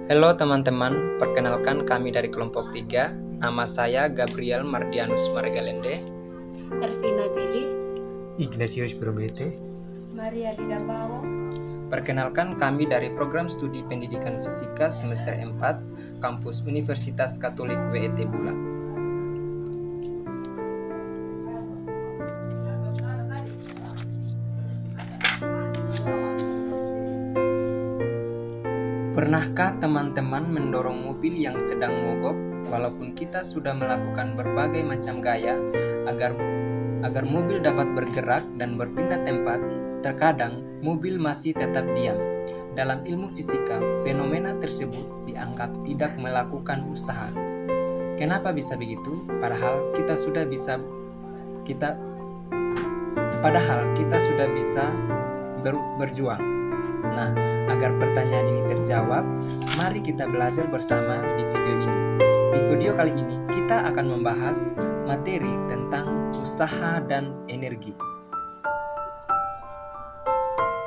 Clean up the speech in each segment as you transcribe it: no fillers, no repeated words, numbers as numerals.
Halo teman-teman, perkenalkan kami dari kelompok 3. Nama saya Gabriel Mardianus Margalende, Ervina Billy, Ignatius Bromete, Maria Lida Bawo. Perkenalkan kami dari program studi pendidikan fisika semester 4, kampus Universitas Katolik WET Bula. Pernahkah teman-teman mendorong mobil yang sedang mogok walaupun kita sudah melakukan berbagai macam gaya agar mobil dapat bergerak dan berpindah tempat? Terkadang mobil masih tetap diam. Dalam ilmu fisika, fenomena tersebut dianggap tidak melakukan usaha. Kenapa bisa begitu? Padahal kita sudah bisa berjuang. Nah, agar pertanyaan ini terjawab, mari kita belajar bersama di video ini. Di video kali ini, kita akan membahas materi tentang usaha dan energi.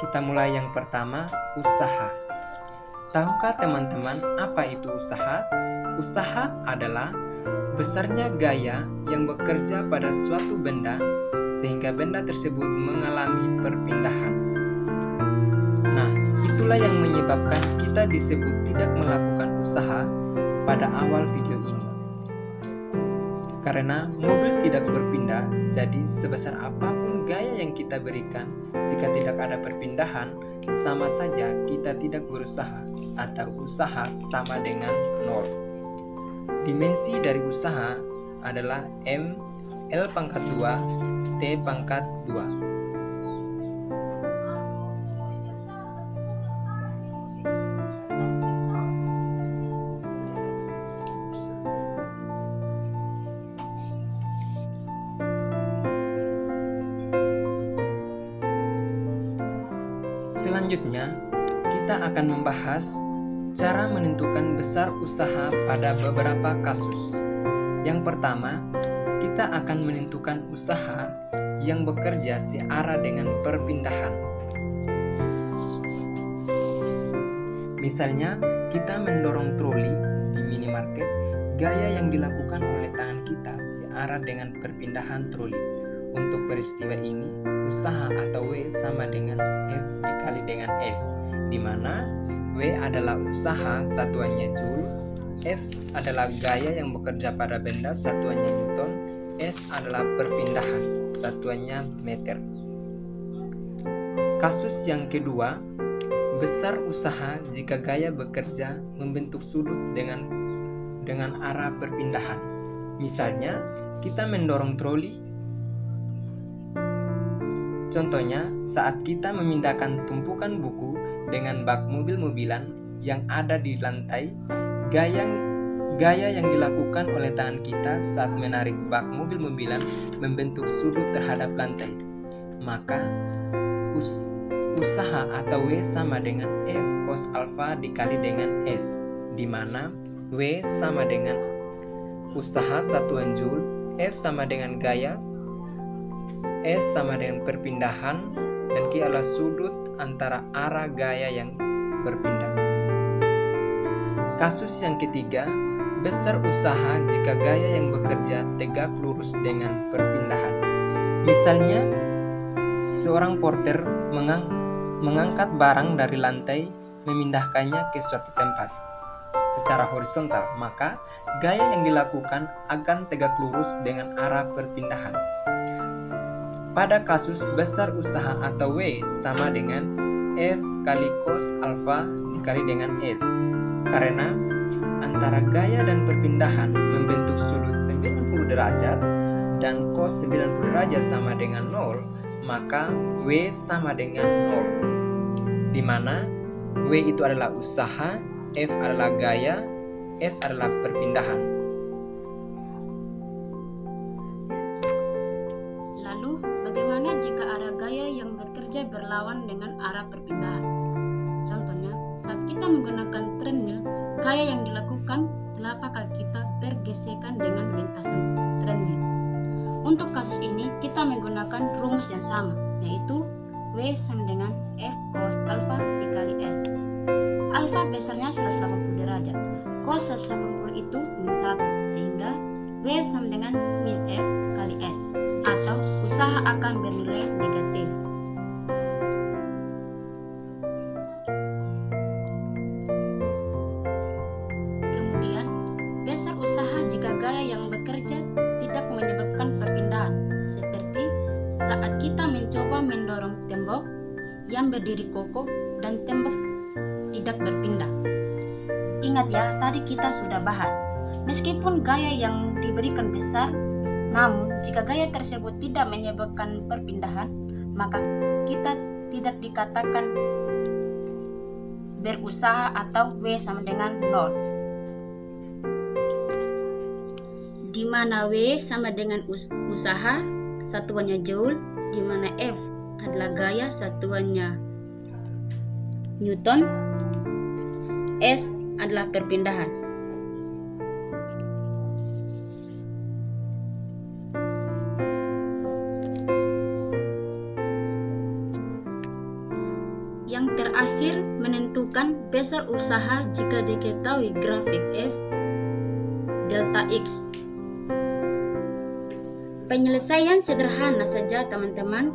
Kita mulai yang pertama, usaha. Tahukah teman-teman apa itu usaha? Usaha adalah besarnya gaya yang bekerja pada suatu benda sehingga benda tersebut mengalami perpindahan. Nah, itulah yang menyebabkan kita disebut tidak melakukan usaha pada awal video ini. Karena mobil tidak berpindah, jadi sebesar apapun gaya yang kita berikan, jika tidak ada perpindahan, sama saja kita tidak berusaha atau usaha sama dengan nol. Dimensi dari usaha adalah M, L pangkat 2, T pangkat 2. Selanjutnya, kita akan membahas cara menentukan besar usaha pada beberapa kasus. Yang pertama, kita akan menentukan usaha yang bekerja searah dengan perpindahan. Misalnya, kita mendorong troli di minimarket, gaya yang dilakukan oleh tangan kita searah dengan perpindahan troli. Untuk peristiwa ini, usaha atau W sama dengan F dikali dengan S, di mana W adalah usaha satuannya Joule, F adalah gaya yang bekerja pada benda satuannya Newton, S adalah perpindahan satuannya meter. Kasus yang kedua, besar usaha jika gaya bekerja membentuk sudut dengan arah perpindahan. Misalnya, kita mendorong troli. Contohnya, saat kita memindahkan tumpukan buku dengan bak mobil-mobilan yang ada di lantai, gaya yang dilakukan oleh tangan kita saat menarik bak mobil-mobilan membentuk sudut terhadap lantai. Maka, usaha atau W sama dengan F cos alpha dikali dengan S, di mana W sama dengan usaha satuan Joule, F sama dengan gaya, S sama dengan perpindahan, dan Q adalah sudut antara arah gaya yang berpindah. Kasus yang ketiga, besar usaha jika gaya yang bekerja tegak lurus dengan perpindahan. Misalnya, seorang porter mengangkat barang dari lantai, memindahkannya ke suatu tempat secara horizontal, maka gaya yang dilakukan akan tegak lurus dengan arah perpindahan. Pada kasus besar usaha atau W sama dengan F kali cos alpha dikali dengan S. Karena antara gaya dan perpindahan membentuk sudut 90 derajat dan cos 90 derajat sama dengan 0, maka W sama dengan 0. Di mana W itu adalah usaha, F adalah gaya, S adalah perpindahan. Bagaimana jika arah gaya yang bekerja berlawan dengan arah perpindahan? Contohnya, saat kita menggunakan treadmill, gaya yang dilakukan telapak kaki kita bergesekan dengan lintasan treadmill. Untuk kasus ini, kita menggunakan rumus yang sama, yaitu W sama dengan F cos alfa dikali S. Alfa besarnya 180 derajat. Cos 180 itu min 1, sehingga W sama dengan min F kali S, atau usaha akan bernilai negatif. Kemudian, besar usaha jika gaya yang bekerja tidak menyebabkan perpindahan, seperti saat kita mencoba mendorong tembok yang berdiri kokoh dan tembok tidak berpindah. Ingat ya, tadi kita sudah bahas, meskipun gaya yang diberikan besar, namun jika gaya tersebut tidak menyebabkan perpindahan, maka kita tidak dikatakan berusaha atau W sama dengan 0. Di mana W sama dengan usaha, satuannya joule, di mana F adalah gaya, satuannya Newton, S adalah perpindahan. Yang terakhir, menentukan besar usaha jika diketahui grafik F delta X. Penyelesaian sederhana saja teman-teman,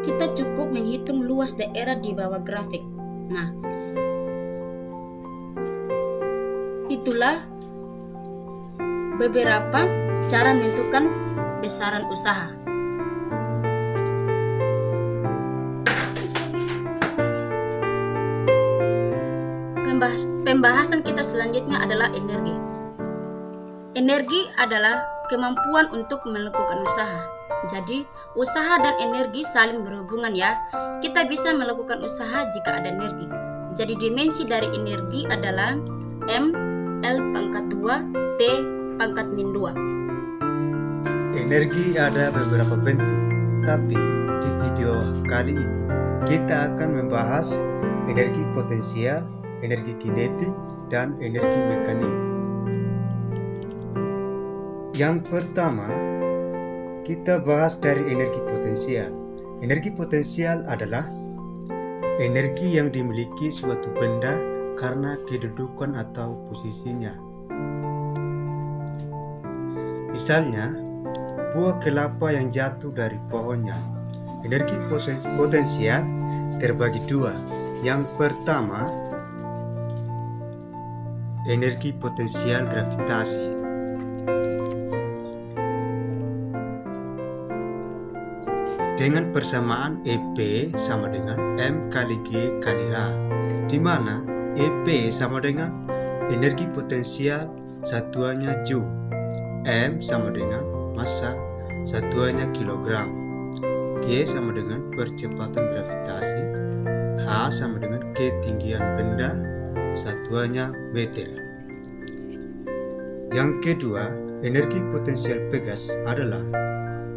kita cukup menghitung luas daerah di bawah grafik. Nah, itulah beberapa cara menentukan besaran usaha. Pembahasan kita selanjutnya adalah energi. Energi adalah kemampuan untuk melakukan usaha. Jadi, usaha dan energi saling berhubungan ya. Kita bisa melakukan usaha jika ada energi. Jadi, dimensi dari energi adalah M L pangkat 2 T pangkat min 2. Energi ada beberapa bentuk, tapi di video kali ini kita akan membahas energi potensial, energi kinetik, dan energi mekanik. Yang pertama, kita bahas dari energi potensial. Energi potensial adalah energi yang dimiliki suatu benda karena kedudukan atau posisinya. Misalnya, buah kelapa yang jatuh dari pohonnya. Energi potensial terbagi dua. Yang pertama, energi potensial gravitasi. Dengan persamaan EP sama dengan M kali G kali H, di mana EP sama dengan energi potensial satuannya Joule, M sama dengan massa satuannya kilogram, G sama dengan percepatan gravitasi, H sama dengan ketinggian benda satuannya meter. Yang kedua, energi potensial pegas adalah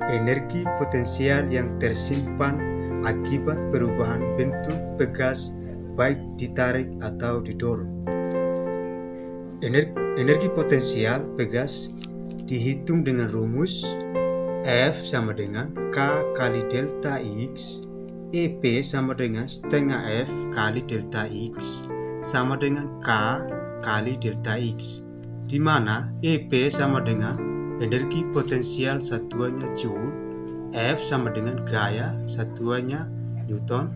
energi potensial yang tersimpan akibat perubahan bentuk pegas baik ditarik atau didorong. Energi potensial pegas dihitung dengan rumus F sama dengan K kali delta X, EP sama dengan setengah F kali delta X sama dengan K kali delta X, di mana EP sama dengan energi potensial satuannya Joule, F sama dengan gaya satuannya Newton,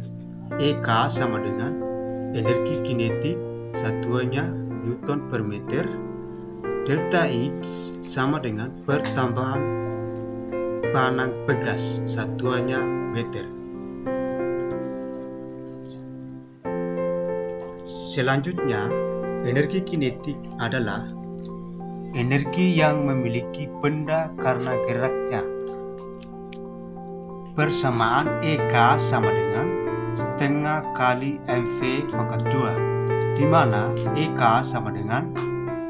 EK sama dengan energi kinetik satuannya Newton per meter, delta X sama dengan pertambahan panang pegas satuannya meter. Selanjutnya, energi kinetik adalah energi yang memiliki benda karena geraknya. Persamaan EK sama dengan setengah kali MV pangkat 2, di mana EK sama dengan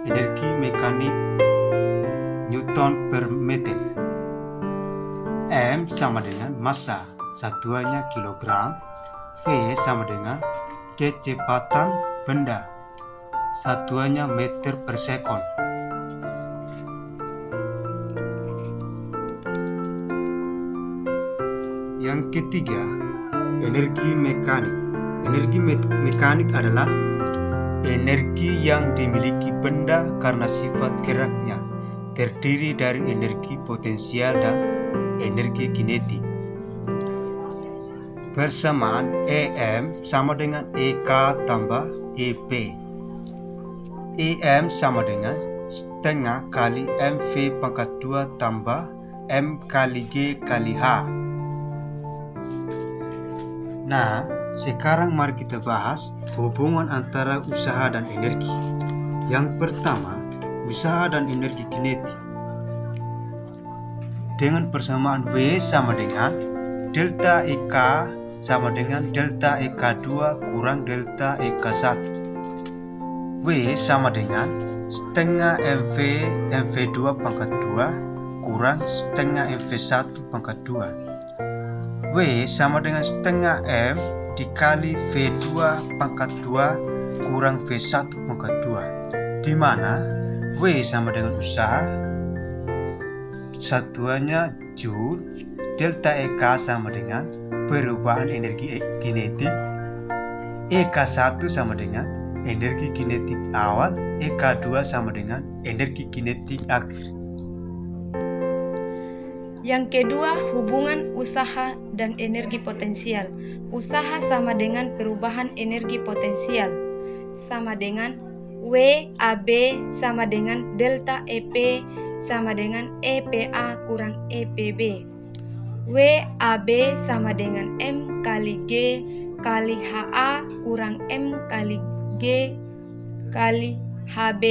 energi mekanik Newton per meter. M sama dengan massa, satuannya kilogram. V sama dengan kecepatan benda, satuannya meter per sekon. Yang ketiga, energi mekanik. Energi mekanik adalah energi yang dimiliki benda karena sifat geraknya, terdiri dari energi potensial dan energi kinetik. Persamaan EM sama dengan EK tambah EP. EM sama dengan setengah kali MV pangkat 2 tambah M kali G kali H. Nah, sekarang mari kita bahas hubungan antara usaha dan energi. Yang pertama, usaha dan energi kinetik. Dengan persamaan W sama dengan delta EK sama dengan delta EK2 kurang delta EK1. W sama dengan setengah MV2 pangkat 2 kurang setengah MV1 pangkat 2. W sama dengan setengah M dikali V2 pangkat 2 kurang V1 pangkat 2, di mana W sama dengan usaha, satuannya Joule, delta EK sama dengan perubahan energi kinetik, EK1 sama dengan energi kinetik awal, EK2 sama dengan energi kinetik akhir. Yang kedua, hubungan usaha dan energi potensial. Usaha sama dengan perubahan energi potensial, sama dengan WAB sama dengan delta EP sama dengan EPA kurang EPB. WAB sama dengan M kali G kali HA kurang M kali G kali HB.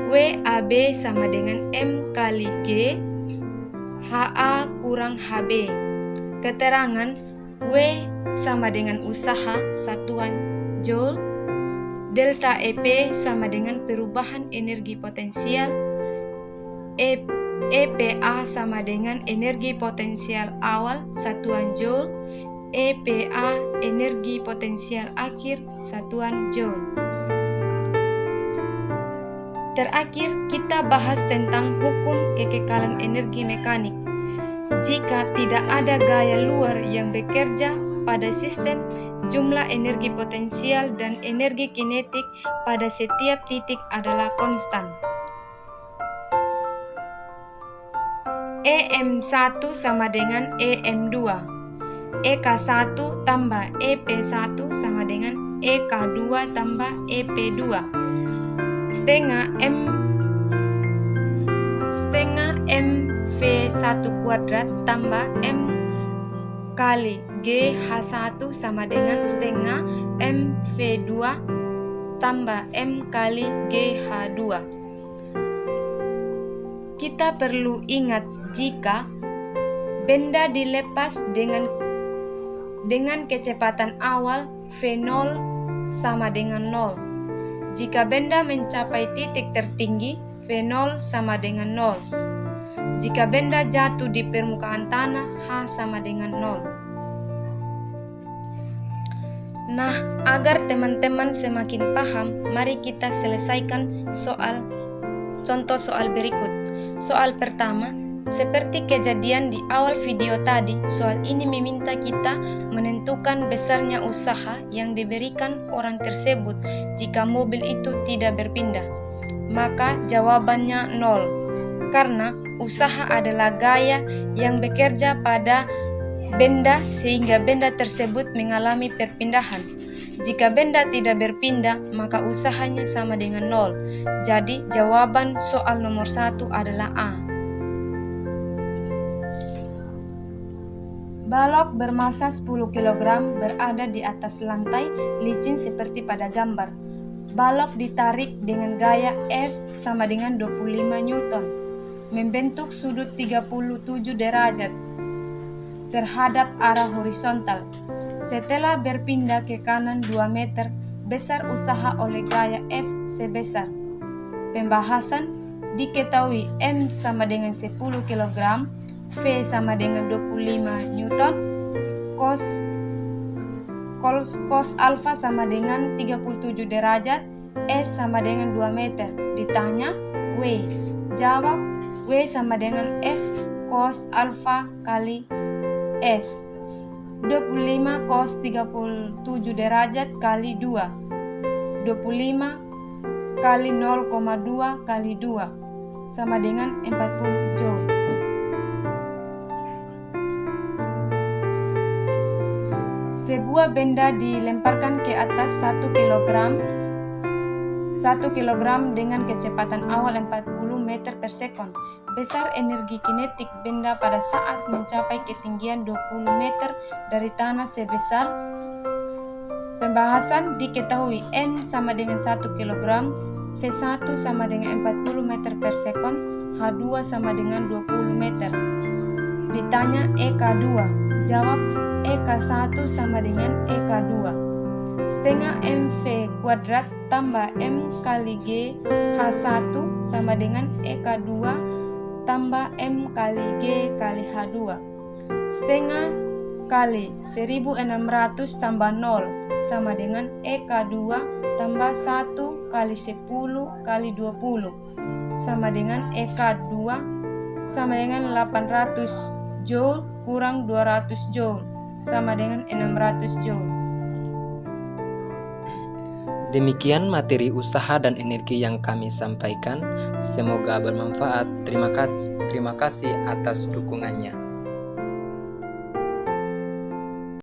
WAB sama dengan M kali G HA kurang HB. Keterangan W sama dengan usaha, satuan Joule. Delta EP sama dengan perubahan energi potensial. EPA sama dengan energi potensial awal, satuan Joule. EPA energi potensial akhir, satuan Joule. Terakhir, kita bahas tentang hukum kekekalan energi mekanik. Jika tidak ada gaya luar yang bekerja pada sistem, jumlah energi potensial dan energi kinetik pada setiap titik adalah konstan. EM1 sama dengan EM2. EK1 tambah EP1 sama dengan EK2 tambah EP2. Setengah MV1 kuadrat tambah M kali GH1 sama dengan setengah MV2 tambah M kali GH2. Kita perlu ingat jika benda dilepas dengan kecepatan awal V0 sama dengan 0. Jika benda mencapai titik tertinggi, V0 sama dengan 0. Jika benda jatuh di permukaan tanah, H sama dengan 0. Nah, agar teman-teman semakin paham, mari kita selesaikan contoh soal berikut. Soal pertama, seperti kejadian di awal video tadi, soal ini meminta kita menentukan besarnya usaha yang diberikan orang tersebut jika mobil itu tidak berpindah. Maka jawabannya 0, karena usaha adalah gaya yang bekerja pada benda sehingga benda tersebut mengalami perpindahan. Jika benda tidak berpindah, maka usahanya sama dengan 0. Jadi jawaban soal nomor 1 adalah A. Balok bermasa 10 kg berada di atas lantai licin seperti pada gambar. Balok ditarik dengan gaya F sama dengan 25 Newton, membentuk sudut 37 derajat terhadap arah horizontal. Setelah berpindah ke kanan 2 meter, besar usaha oleh gaya F sebesar. Pembahasan diketahui M sama dengan 10 kg, V sama dengan 25 Newton, cos alfa sama dengan 37 derajat, S sama dengan 2 meter. Ditanya W, jawab W sama dengan F cos alfa kali S. 25 cos 37 derajat kali 2. 25 kali 0,2 kali 2 sama dengan 40 joule. Sebuah benda dilemparkan ke atas 1 kilogram dengan kecepatan awal 40 meter per sekon. Besar energi kinetik benda pada saat mencapai ketinggian 20 meter dari tanah sebesar. Pembahasan diketahui M sama dengan 1 kg, V1 sama dengan 40 meter per sekon, H2 sama dengan 20 meter. Ditanya EK2, jawab EK1 sama dengan EK2. Setengah MV kuadrat tambah M kali G H1 sama dengan EK2 tambah M kali G kali H2. Setengah kali 1600 tambah 0 sama dengan EK2 tambah 1 kali 10 kali 20 sama dengan EK2 sama dengan 800 joule kurang 200 joule sama dengan 600 joule. Demikian materi usaha dan energi yang kami sampaikan. Semoga bermanfaat. Terima kasih atas dukungannya.